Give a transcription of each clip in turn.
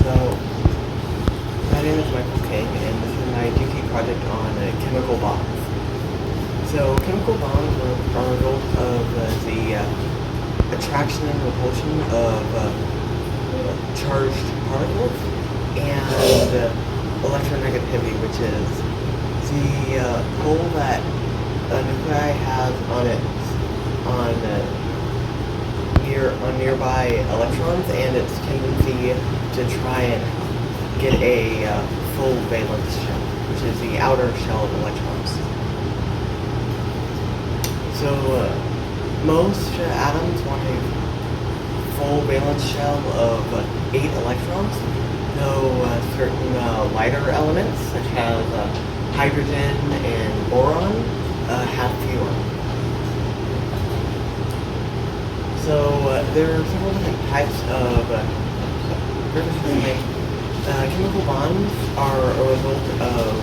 So, my name is Michael King, and this is my GT project on chemical bonds. So, chemical bonds are a result of the attraction and repulsion of charged particles and electronegativity, which is the pull that a nuclei has on nearby electrons, and its tendency to try and get a full valence shell, which is the outer shell of electrons. So most atoms want a full valence shell of 8 electrons, though certain lighter elements, such as hydrogen and boron, have fewer. So there are several different types of chemical bonds are a result of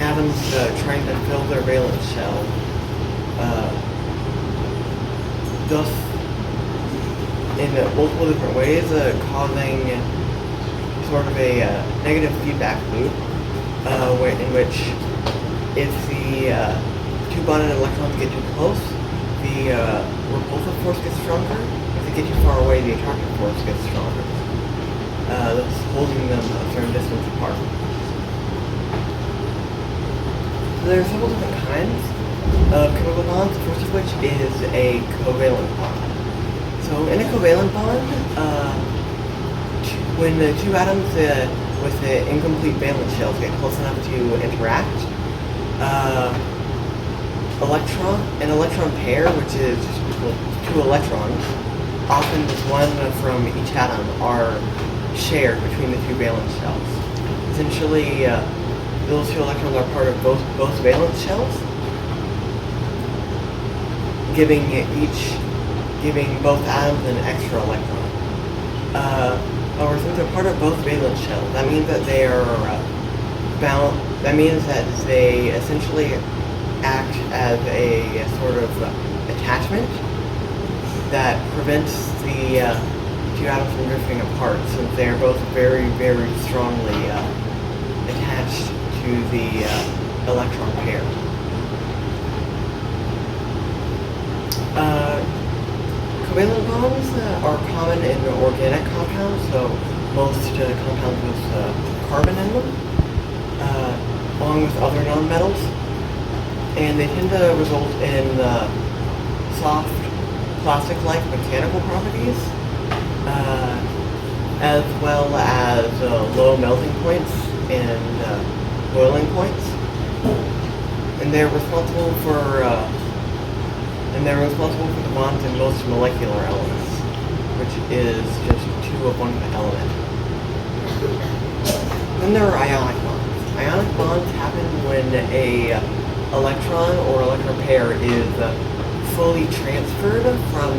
atoms trying to fill their valence shell, thus in multiple different ways, causing sort of a negative feedback loop, in which if the two bonded electrons get too close, the repulsive force gets stronger. If they get too far away, the attractive force gets stronger, thus holding them a certain distance apart. So there are several different kinds of chemical bonds, the first of which is a covalent bond. So in a covalent bond, when the two atoms with the incomplete valence shells get close enough to interact, an electron pair, which is two electrons, often just one from each atom, are shared between the two valence shells. Essentially, those two electrons are part of both valence shells, giving both atoms an extra electron. However, since they're part of both valence shells, that means that they are bound. That means that they essentially act as a sort of attachment that prevents the two atoms from drifting apart, since they are both very, very strongly attached to the electron pair. Covalent bonds are common in organic compounds, so most compounds with carbon in them, along with other nonmetals. And they tend to result in soft, plastic-like mechanical properties, as well as low melting points and boiling points. And they're responsible for the bonds in most molecular elements, which is just 2 of one element. Then there are ionic bonds. Ionic bonds happen when a electron or electron pair is fully transferred from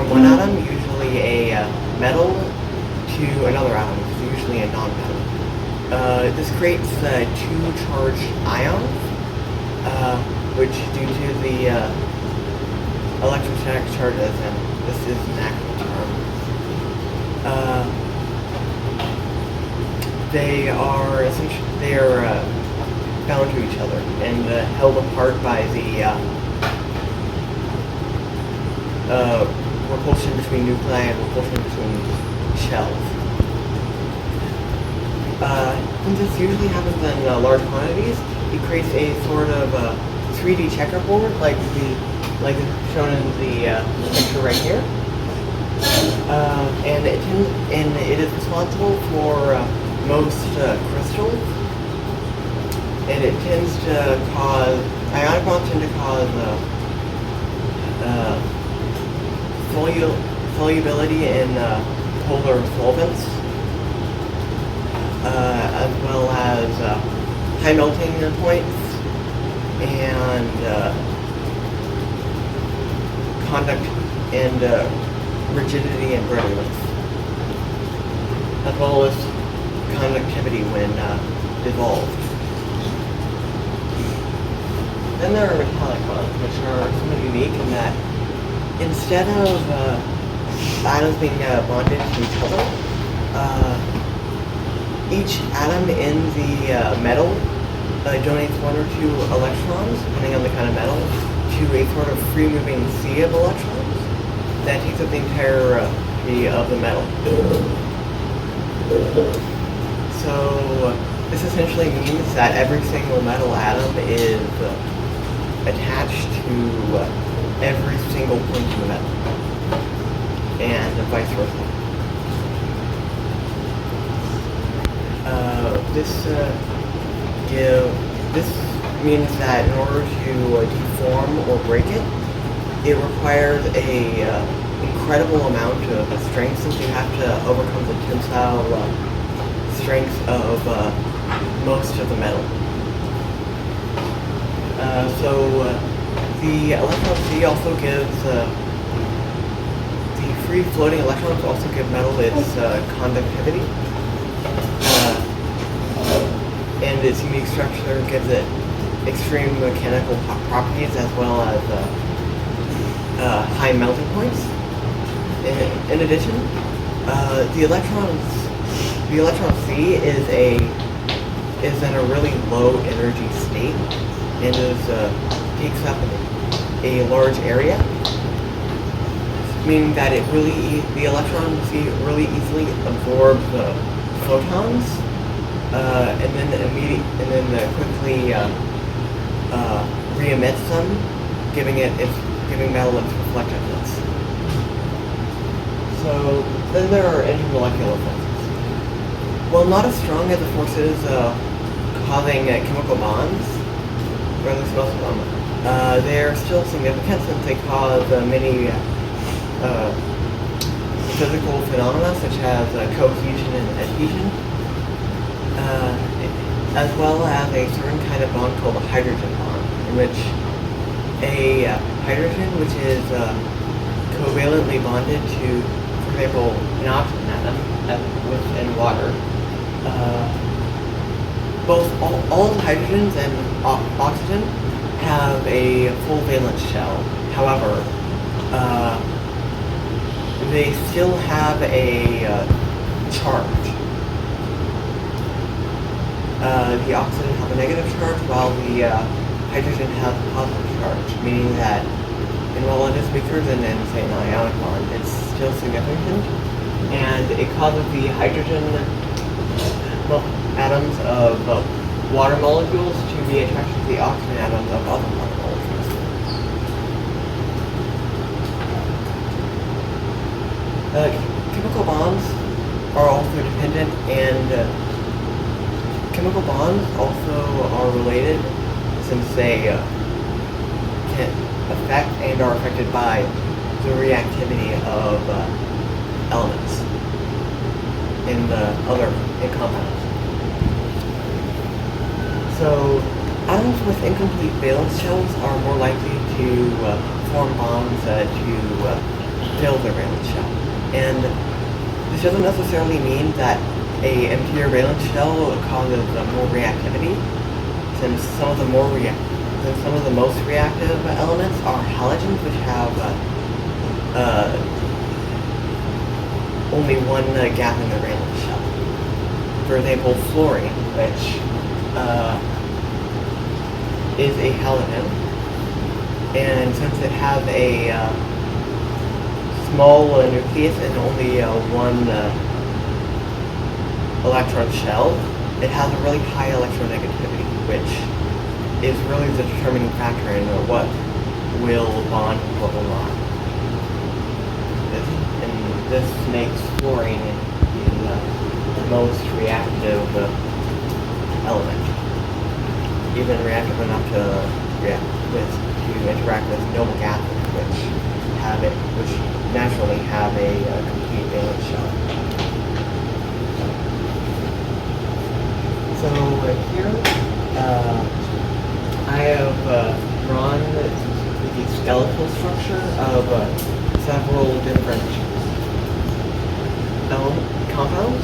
one atom, usually a metal, to another atom, which is usually a nonmetal. This creates 2 charged ions, which, due to the electrostatic charges, and this is an actual term, they are bound to each other and held apart by the repulsion between nuclei and repulsion between shells. Since this usually happens in large quantities, it creates a sort of 3D checkerboard, like shown in the picture right here. And it is responsible for most crystals. And it tends to cause, ionic bonds tend to cause solubility in polar solvents, as well as high melting points and conduct and rigidity and brittleness, as well as conductivity when dissolved. Then there are metallic bonds, which are somewhat unique in that instead of atoms being bonded to each other. Each atom in the metal donates 1 or 2 electrons, depending on the kind of metal, to a sort of free-moving sea of electrons that takes up the entirety of the metal. So this essentially means that every single metal atom is attached to every single point in the metal, and vice versa. This means that in order to deform or break it, it requires a incredible amount of strength, since you have to overcome the tensile strength of most of the metal. The electron C also gives the free floating electrons also give metal its conductivity. And its unique structure gives it extreme mechanical properties as well as high melting points. In addition, the electron C is in a really low energy state and takes up a large area, meaning that the electron C really easily absorbs photons. And then quickly re-emits them, giving metal its reflectiveness. So then there are intermolecular forces. While not as strong as the forces causing chemical bonds, or at least most of them, they are still significant since they cause many physical phenomena such as cohesion and adhesion. As well as a certain kind of bond called a hydrogen bond, in which a hydrogen, which is covalently bonded to, for example, an oxygen atom within water. All hydrogens and oxygen have a full valence shell. However, they still have a charge. The oxygen have a negative charge, while the hydrogen has a positive charge, meaning that while it is weaker than say an ionic bond, it's still significant, and it causes the hydrogen atoms of water molecules to be attracted to the oxygen atoms of other water molecules. Chemical bonds are also dependent, and chemical bonds also are related since they can affect and are affected by the reactivity of elements in compounds. So atoms with incomplete valence shells are more likely to form bonds to fill their valence shell. And this doesn't necessarily mean that a emptier valence shell causes more reactivity, since some of the most reactive elements are halogens, which have only one gap in their valence shell. For example, fluorine, which is a halogen, and since it has a small nucleus and only one electron shell, it has a really high electronegativity, which is really the determining factor in what will bond and what will not. This makes fluorine the most reactive element, even reactive enough to interact with noble gases, which naturally have a complete valence shell. So here, I have drawn the skeletal structure of several different compounds.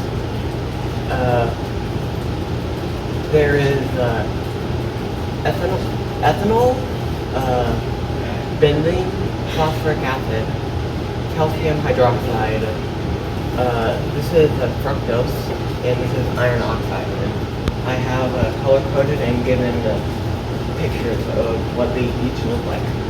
There is ethanol, benzene, phosphoric acid, calcium hydroxide. This is fructose, and this is iron oxide. And I have color coded and given pictures of what they each look like.